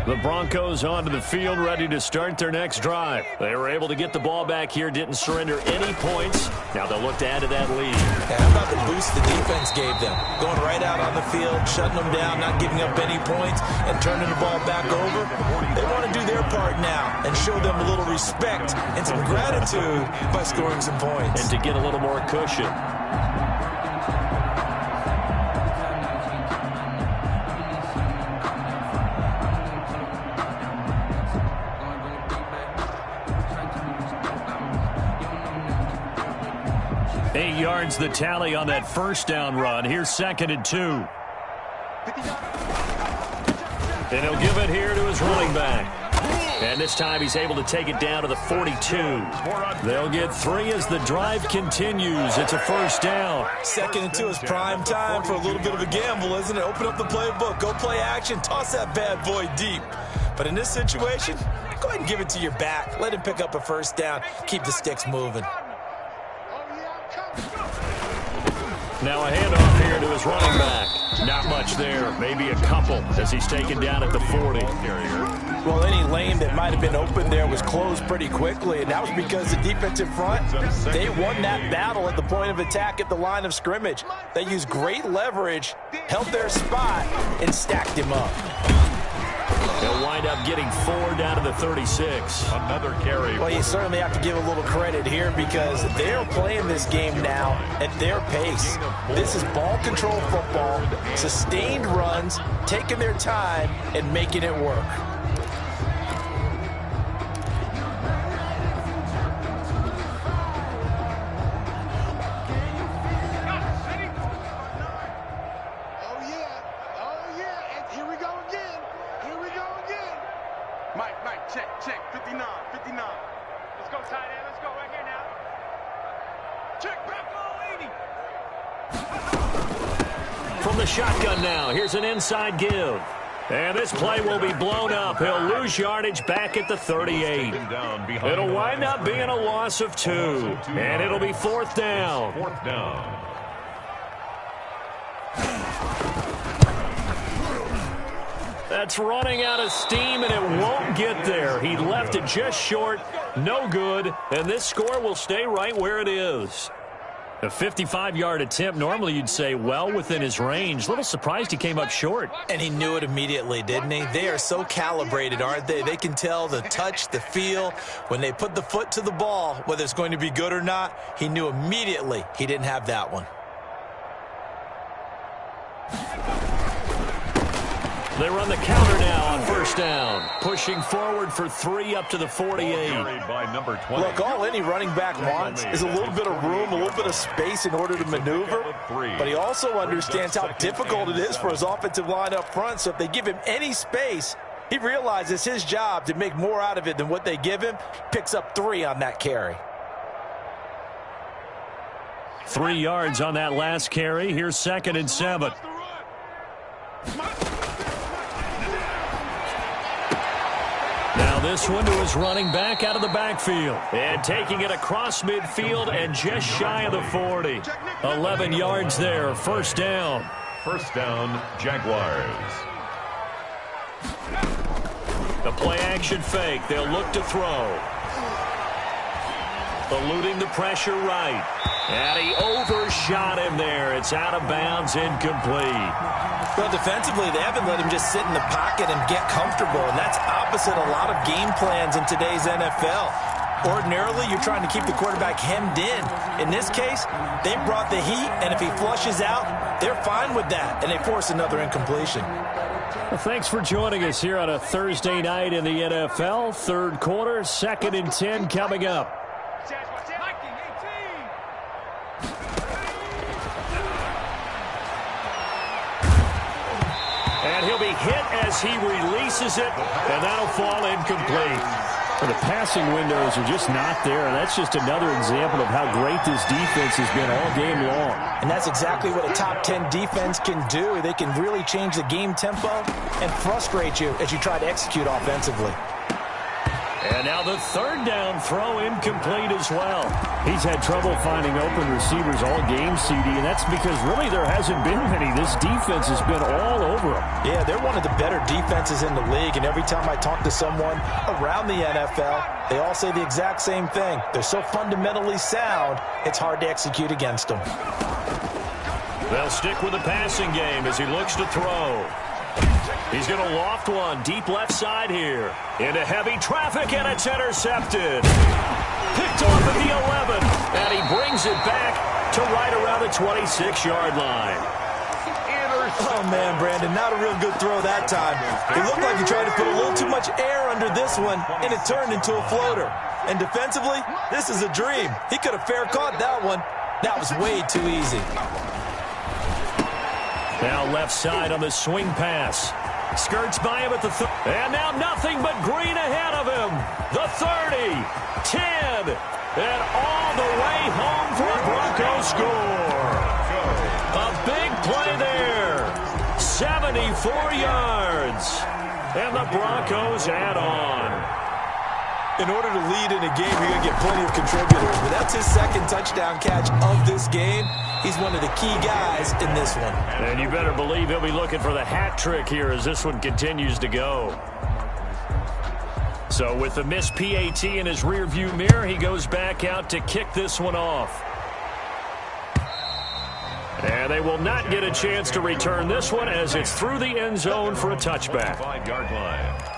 The Broncos onto the field, ready to start their next drive. They were able to get the ball back here, didn't surrender any points. Now they'll look to add to that lead. How about the boost the defense gave them? Going right out on the field, shutting them down, not giving up any points, and turning the ball back over. They want to do their part now and show them a little respect and some gratitude by scoring some points. And to get a little more cushion. Yards the tally on that first down run. Here's 2nd and 2. And he'll give it here to his running back. And this time he's able to take it down to the 42. They'll get 3 as the drive continues. It's a first down. 2nd and 2 is prime time for a little bit of a gamble, isn't it? Open up the playbook. Go play action. Toss that bad boy deep. But in this situation, go ahead and give it to your back. Let him pick up a first down. Keep the sticks moving. Now a handoff here to his running back. Not much there. Maybe a couple as he's taken down at the 40. Well, any lane that might have been open there was closed pretty quickly, and that was because the defensive front, they won that battle at the point of attack at the line of scrimmage. They used great leverage, held their spot, and stacked him up. They'll wind up getting 4 down to the 36. Another carry. Well, you certainly have to give a little credit here because they're playing this game now at their pace. This is ball control football, sustained runs, taking their time, and making it work. Check, 59. Let's go, tight end. Let's go right here now. Check, back on 80. From the shotgun now, here's an inside give. And this play will be blown up. He'll lose yardage back at the 38. It'll wind up being a loss of 2. And it'll be 4th down. 4th down. That's running out of steam, and it won't get there. He left it just short. No good. And this score will stay right where it is. A 55-yard attempt, normally you'd say well within his range. Little surprised he came up short. And he knew it immediately, didn't he? They are so calibrated, aren't they? They can tell the touch, the feel. When they put the foot to the ball, whether it's going to be good or not, he knew immediately he didn't have that one. They run the counter now on first down. Pushing forward for 3 up to the 48. By number 20. Look, all any running back wants is a little bit of room, a little bit of space in order to maneuver. But he also understands how difficult it is for his offensive line up front. So if they give him any space, he realizes his job to make more out of it than what they give him. Picks up 3 on that carry. 3 yards on that last carry. Here's 2nd and 7. Now this one to his running back out of the backfield. And taking it across midfield and just shy of the 40. 11 yards there. First down. First down, Jaguars. The play action fake. They'll look to throw. Eluding the pressure right. And he overshot him there. It's out of bounds, incomplete. Well, defensively, they haven't let him just sit in the pocket and get comfortable, and that's opposite a lot of game plans in today's NFL. Ordinarily, you're trying to keep the quarterback hemmed in. In this case, they brought the heat, and if he flushes out, they're fine with that, and they force another incompletion. Well, thanks for joining us here on a Thursday night in the NFL. Third quarter, 2nd and 10 coming up. And he'll be hit as he releases it, and that'll fall incomplete. Well, the passing windows are just not there, and that's just another example of how great this defense has been all game long. And that's exactly what a top 10 defense can do. They can really change the game tempo and frustrate you as you try to execute offensively. And now the third down throw incomplete as well. He's had trouble finding open receivers all game, CD, and that's because really there hasn't been many. This defense has been all over him. Yeah, they're one of the better defenses in the league, and every time I talk to someone around the NFL, they all say the exact same thing. They're so fundamentally sound, it's hard to execute against them. They'll stick with the passing game as he looks to throw. He's going to loft one deep left side here. Into heavy traffic, and it's intercepted. Picked off at the 11, and he brings it back to right around the 26-yard line. Oh, man, Brandon, not a real good throw that time. It looked like he tried to put a little too much air under this one, and it turned into a floater. And defensively, this is a dream. He could have fair caught that one. That was way too easy. Now left side on the swing pass. Skirts by him at the and now nothing but green ahead of him. The 30, 10, and all the way home for a Broncos score. A big play there. 74 yards. And the Broncos add on. In order to lead in a game, you're going to get plenty of contributors. But that's his second touchdown catch of this game. He's one of the key guys in this one. And you better believe he'll be looking for the hat trick here as this one continues to go. So with the missed PAT in his rearview mirror, he goes back out to kick this one off. And they will not get a chance to return this one as it's through the end zone for a touchback. 5-yard line.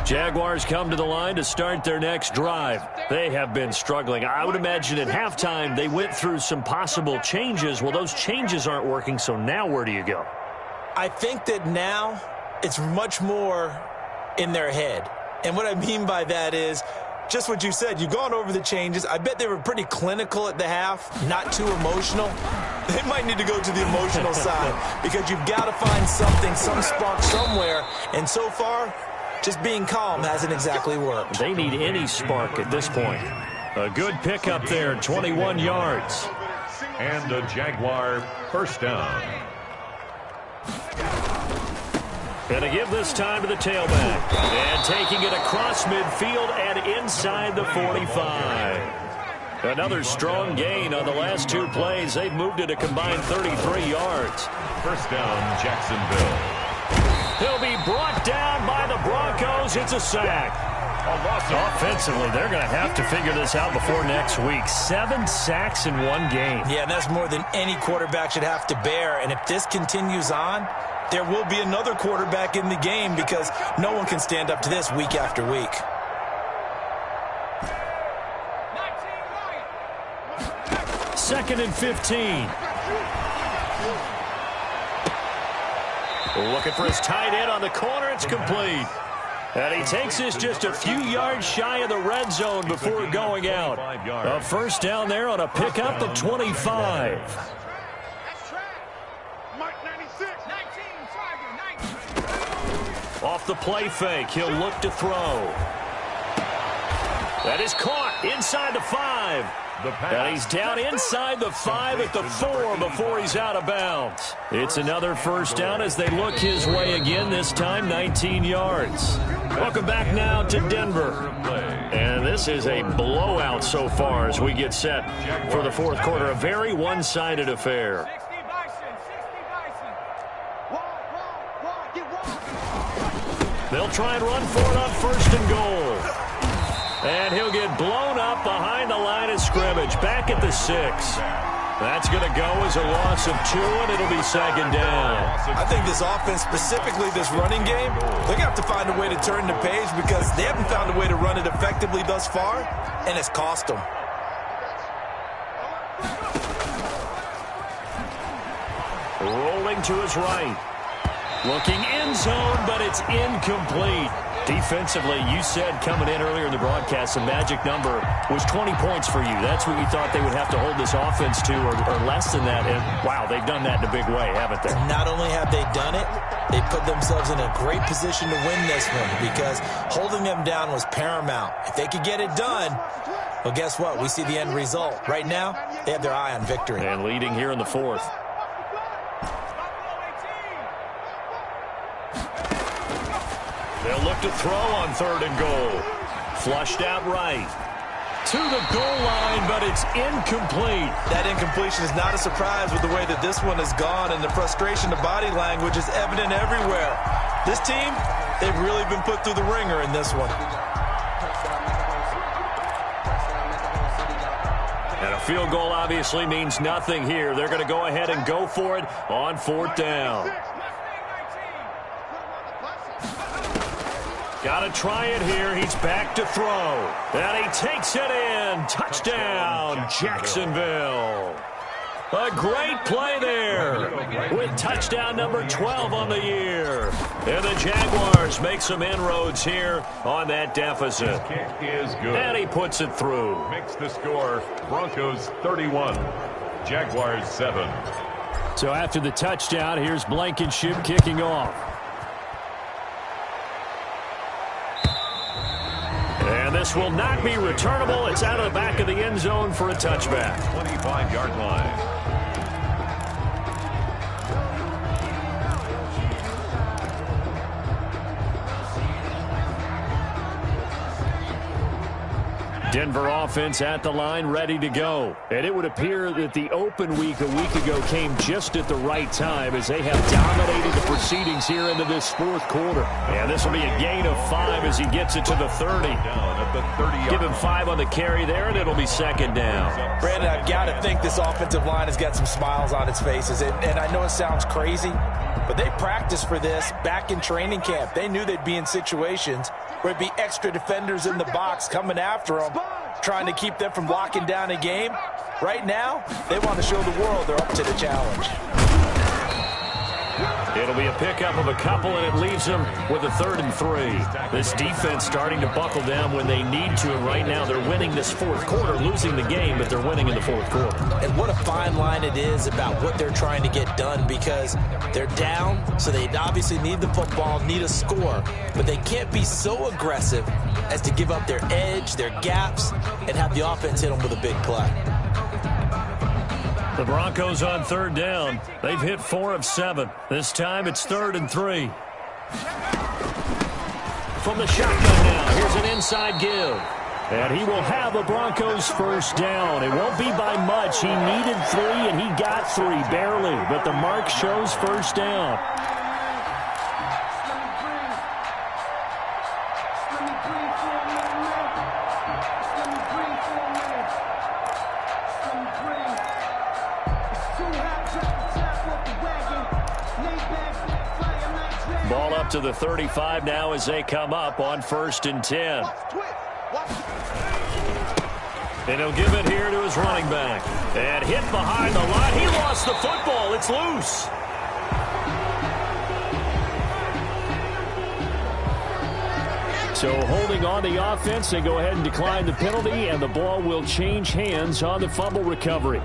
Jaguars come to the line to start their next drive. They have been struggling. I would imagine at halftime they went through some possible changes. Well, those changes aren't working, so now where do you go? I think that now it's much more in their head. And what I mean by that is just what you said. You've gone over the changes. I bet they were pretty clinical at the half, not too emotional. They might need to go to the emotional side because you've got to find something, some spark somewhere. And so far, just being calm hasn't exactly worked. They need any spark at this point. A good pickup there, 21 yards. And a Jaguar first down. Going to give this time to the tailback. And taking it across midfield and inside the 45. Another strong gain on the last two plays. They've moved it a combined 33 yards. First down, Jacksonville. He'll be brought down by the Broncos. It's a sack. Offensively, they're going to have to figure this out before next week. 7 sacks in one game. Yeah, that's more than any quarterback should have to bear. And if this continues on, there will be another quarterback in the game because no one can stand up to this week after week. Second and 15. Looking for his tight end on the corner. It's complete. And he takes this just a few yards shy of the red zone before going out. A first down there on a pickup at 25. Off the play fake, he'll look to throw. That is caught inside the 5. And he's down inside the 5 at the 4 before he's out of bounds. It's another first down as they look his way again, this time 19 yards. Welcome back now to Denver. And this is a blowout so far as we get set for the fourth quarter. A very one-sided affair. They'll try and run for it on first and goal. And he'll get blown up behind the line of scrimmage, back at the 6. That's going to go as a loss of 2, and it'll be second down. I think this offense, specifically this running game, they're going to have to find a way to turn the page because they haven't found a way to run it effectively thus far, and it's cost them. Rolling to his right. Looking end zone, but it's incomplete. Defensively, you said coming in earlier in the broadcast, the magic number was 20 points for you. That's what you thought they would have to hold this offense to, or less than that. And, wow, they've done that in a big way, haven't they? Not only have they done it, they put themselves in a great position to win this one because holding them down was paramount. If they could get it done, well, guess what? We see the end result. Right now, they have their eye on victory. And leading here in the fourth. They'll look to throw on 3rd and goal. Flushed out right. To the goal line, but it's incomplete. That incompletion is not a surprise with the way that this one has gone, and the frustration, the body language is evident everywhere. This team, they've really been put through the ringer in this one. And a field goal obviously means nothing here. They're going to go ahead and go for it on 4th down. Got to try it here. He's back to throw. And he takes it in. Touchdown, Jacksonville. A great play there with touchdown number 12 on the year. And the Jaguars make some inroads here on that deficit. Kick is good. And he puts it through. Makes the score Broncos 31, Jaguars 7. So after the touchdown, here's Blankenship kicking off. And this will not be returnable. It's out of the back of the end zone for a touchback. 25-yard line. Denver offense at the line, ready to go. And it would appear that the open week a week ago came just at the right time as they have dominated the proceedings here into this 4th quarter. And this will be a gain of 5 as he gets it to the 30. Down at the 30-yard. Give him 5 on the carry there, and it'll be 2nd down. Brandon, I've got to think this offensive line has got some smiles on its faces. And I know it sounds crazy, but they practiced for this back in training camp. They knew they'd be in situations where it'd be extra defenders in the box coming after them, trying to keep them from locking down a game. Right now, they want to show the world they're up to the challenge. It'll be a pickup of a couple, and it leaves them with a 3rd and 3. This defense starting to buckle down when they need to, and right now they're winning this 4th quarter, losing the game, but they're winning in the 4th quarter. And what a fine line it is about what they're trying to get done because they're down, so they obviously need the football, need a score, but they can't be so aggressive as to give up their edge, their gaps, and have the offense hit them with a big play. The Broncos on 3rd down. They've hit 4 of 7. This time it's 3rd and 3. From the shotgun now, here's an inside give. And he will have the Broncos 1st down. It won't be by much. He needed 3, and he got 3, barely. But the mark shows 1st down. Ball up to the 35 now as they come up on 1st and 10. And he'll give it here to his running back. And hit behind the line. He lost the football. It's loose. So holding on the offense, they go ahead and decline the penalty, and the ball will change hands on the fumble recovery.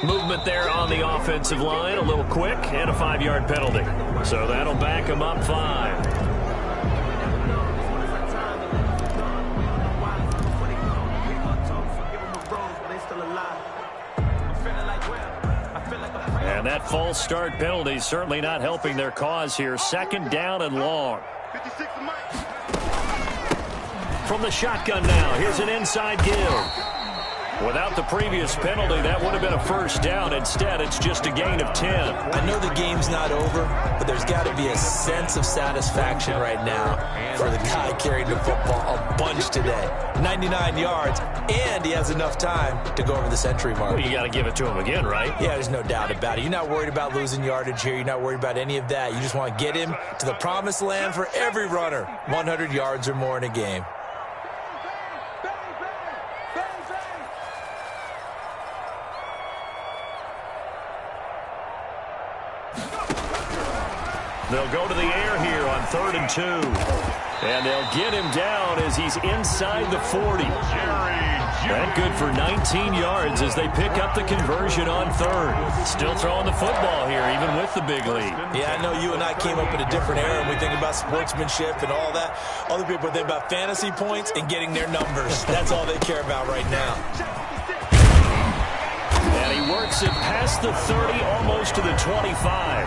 Movement there on the offensive line, a little quick, and a 5-yard penalty. So that'll back him up 5. And that false start penalty certainly not helping their cause here. 2nd down and long. From the shotgun now, here's an inside give. Without the previous penalty, that would have been a 1st down. Instead, it's just a gain of 10. I know the game's not over, but there's got to be a sense of satisfaction right now for the guy carrying the football a bunch today. 99 yards, and he has enough time to go over the century mark. Well, you got to give it to him again, right? Yeah, there's no doubt about it. You're not worried about losing yardage here. You're not worried about any of that. You just want to get him to the promised land for every runner. 100 yards or more in a game. They'll go to the air here on 3rd and 2. And they'll get him down as he's inside the 40. That good for 19 yards as they pick up the conversion on 3rd. Still throwing the football here, even with the big lead. Yeah, I know you and I came up in a different era, and we think about sportsmanship and all that. Other people think about fantasy points and getting their numbers. That's all they care about right now. And he works it past the 30, almost to the 25.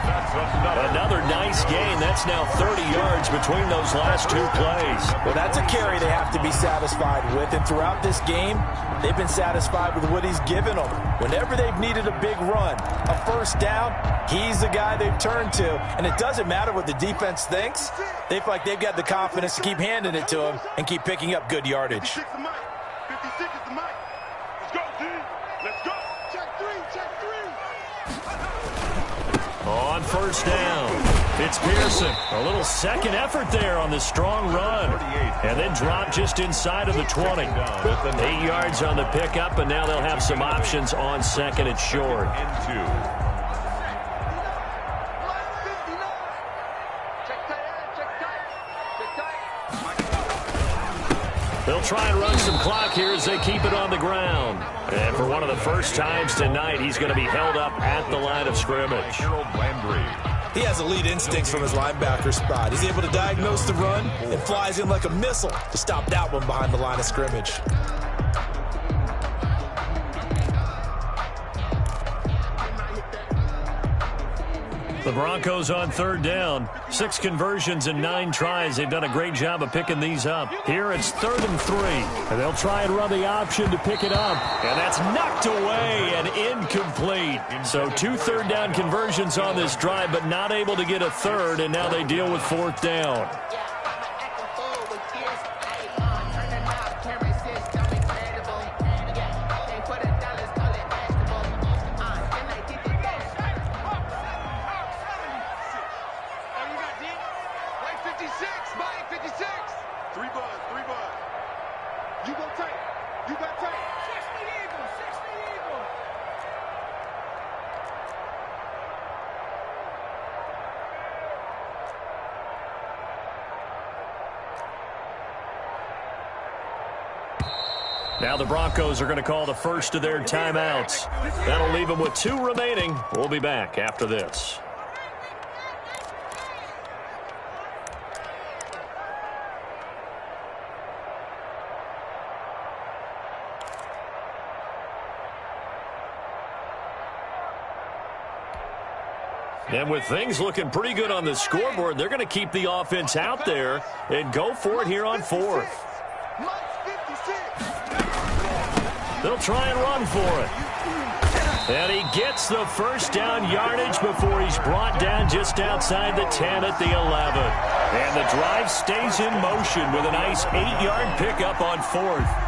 Another nice gain. That's now 30 yards between those last two plays. Well, that's a carry they have to be satisfied with. And throughout this game, they've been satisfied with what he's given them. Whenever they've needed a big run, a first down, he's the guy they've turned to. And it doesn't matter what the defense thinks. They feel like they've got the confidence to keep handing it to him and keep picking up good yardage. 56 is the mic. Let's go, D. Let's go. Check three. On first down, it's Pearson. A little second effort there on the strong run. And then drop just inside of the 20. 8 yards on the pickup, and now they'll have some options on second and short. They'll try and run some clock here as they keep it on the ground. And for one of the first times tonight, he's going to be held up at the line of scrimmage. He has elite instincts from his linebacker spot. He's able to diagnose the run and flies in like a missile to stop that one behind the line of scrimmage. The Broncos on 3rd down. 6 conversions and 9 tries. They've done a great job of picking these up. Here it's 3rd and 3. And they'll try and run the option to pick it up. And that's knocked away and incomplete. So 2 third down conversions on this drive, but not able to get a third. And now they deal with 4th down. Now the Broncos are going to call the first of their timeouts. That'll leave them with 2 remaining. We'll be back after this. And with things looking pretty good on the scoreboard, they're going to keep the offense out there and go for it here on 4th. They'll try and run for it. And he gets the first down yardage before he's brought down just outside the 10 at the 11. And the drive stays in motion with a nice 8-yard pickup on 4th.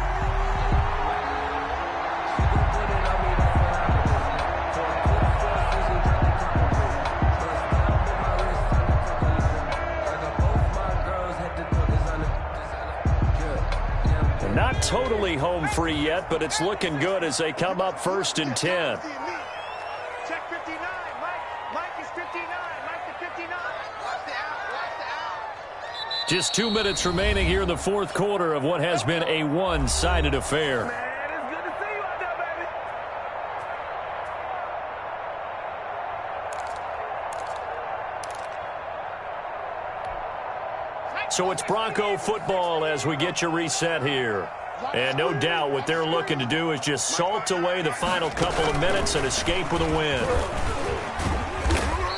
Not totally home free yet, but it's looking good as they come up 1st and 10. Check 59. Mike is 59. Mike to 59. Watch the out. Just 2 minutes remaining here in the 4th quarter of what has been a one-sided affair. Man, it's good to see you out there, baby. So it's Bronco football as we get you reset here. And no doubt what they're looking to do is just salt away the final couple of minutes and escape with a win.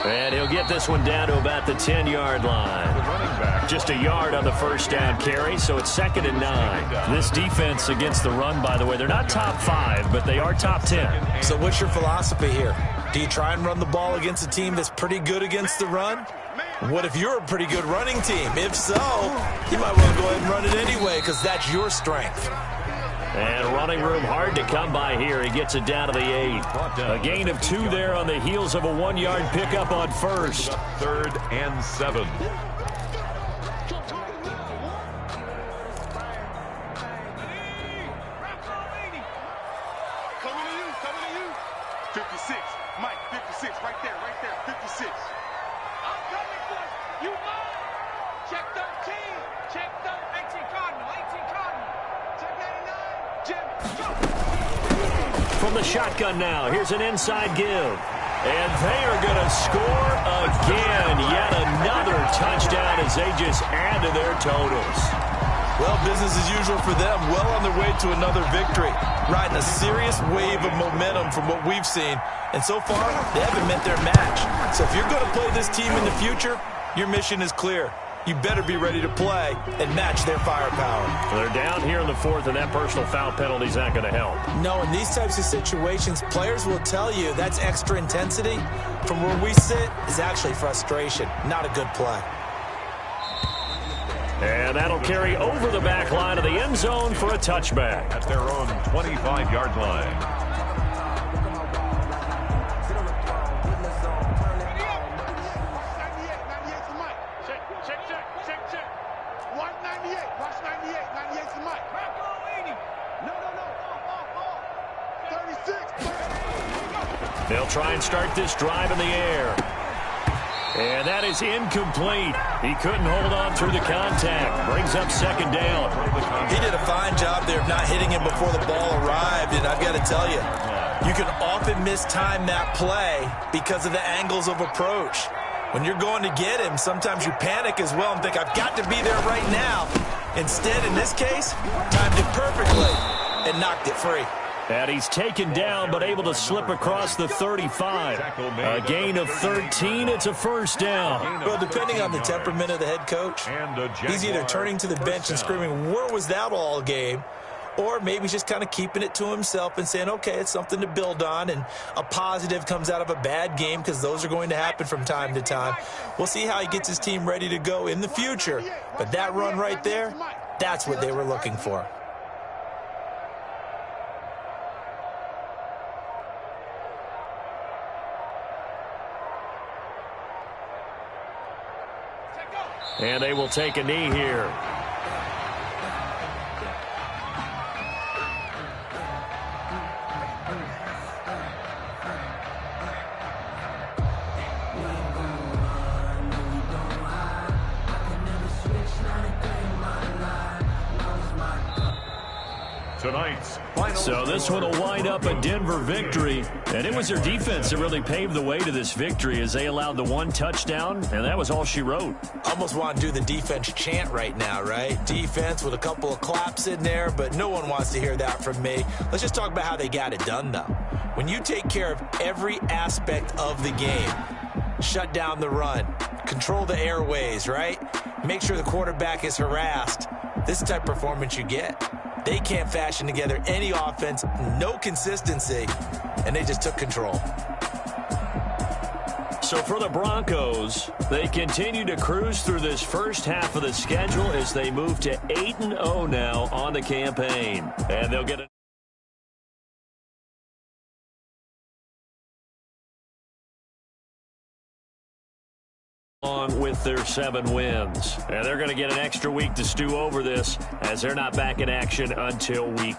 And he'll get this one down to about the 10-yard line. Just a yard on the first down carry, so it's 2nd and 9. This defense against the run, by the way, they're not top 5, but they are top 10. So what's your philosophy here? Do you try and run the ball against a team that's pretty good against the run? What if you're a pretty good running team? If so, you might want to go ahead and run it anyway because that's your strength. And running room hard to come by here. He gets it down to the 8. A gain of 2 there on the heels of a 1-yard pickup on first. 3rd and 7. Coming to you. 56. Mike, 56. Right there. 56. I'm coming for you. Mine. Check 13. Check 18 Cardinal. Check 99. Jim. From the shotgun now, here's an inside give. And they are going to score again. Yet another touchdown as they just add to their totals. Well, business as usual for them. Well on their way to another victory. Riding a serious wave of momentum from what we've seen. And so far, they haven't met their match. So if you're going to play this team in the future, your mission is clear. You better be ready to play and match their firepower. They're down here in the 4th, and that personal foul penalty is not going to help. No, in these types of situations, players will tell you that's extra intensity. From where we sit is actually frustration, not a good play. And that'll carry over the back line of the end zone for a touchback. At their own 25-yard line. They'll try and start this drive in the air. And that is incomplete. He couldn't hold on through the contact. Brings up 2nd down. He did a fine job there of not hitting him before the ball arrived. And I've got to tell you, you can often mistime that play because of the angles of approach. When you're going to get him, sometimes you panic as well and think, I've got to be there right now. Instead, in this case, timed it perfectly and knocked it free. And he's taken down, but able to slip across the 35. A gain of 13. It's a 1st down. Well, depending on the temperament of the head coach, he's either turning to the bench and screaming, where was that all game? Or maybe he's just kind of keeping it to himself and saying, okay, it's something to build on, and a positive comes out of a bad game because those are going to happen from time to time. We'll see how he gets his team ready to go in the future. But that run right there, that's what they were looking for. And they will take a knee here. Tonight's final. So this one will wind up a Denver victory. And it was their defense that really paved the way to this victory as they allowed the 1 touchdown, and that was all she wrote. Almost want to do the defense chant right now, right? Defense with a couple of claps in there, but no one wants to hear that from me. Let's just talk about how they got it done, though. When you take care of every aspect of the game, shut down the run, control the airways, right? Make sure the quarterback is harassed. This is the type of performance you get. They can't fashion together any offense, no consistency, and they just took control. So for the Broncos, they continue to cruise through this first half of the schedule as they move to 8-0 now on the campaign. And they'll get along with their 7 wins. And they're going to get an extra week to stew over this as they're not back in action until week